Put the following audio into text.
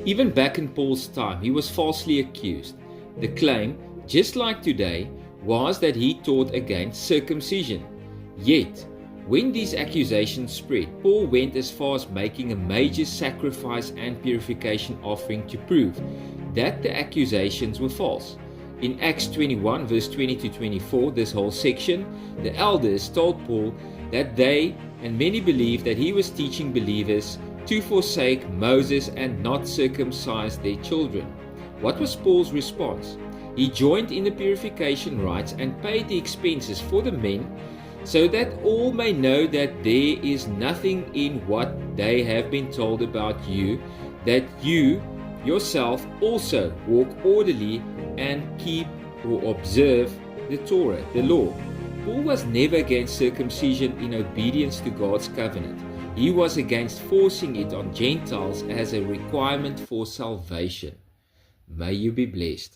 Even back in Paul's time, he was falsely accused. The claim, just like today, was that he taught against circumcision. Yet, when these accusations spread, Paul went as far as making a major sacrifice and purification offering to prove that the accusations were false. In Acts 21 verse 20 to 24, this whole section, the elders told Paul that they and many believed that he was teaching believers to forsake Moses and not circumcise their children. What was Paul's response? He joined in the purification rites and paid the expenses for the men, so that all may know that there is nothing in what they have been told about you, that you yourself also walk orderly and keep or observe the Torah, the law. Paul was never against circumcision in obedience to God's covenant. He was against forcing it on Gentiles as a requirement for salvation. May you be blessed.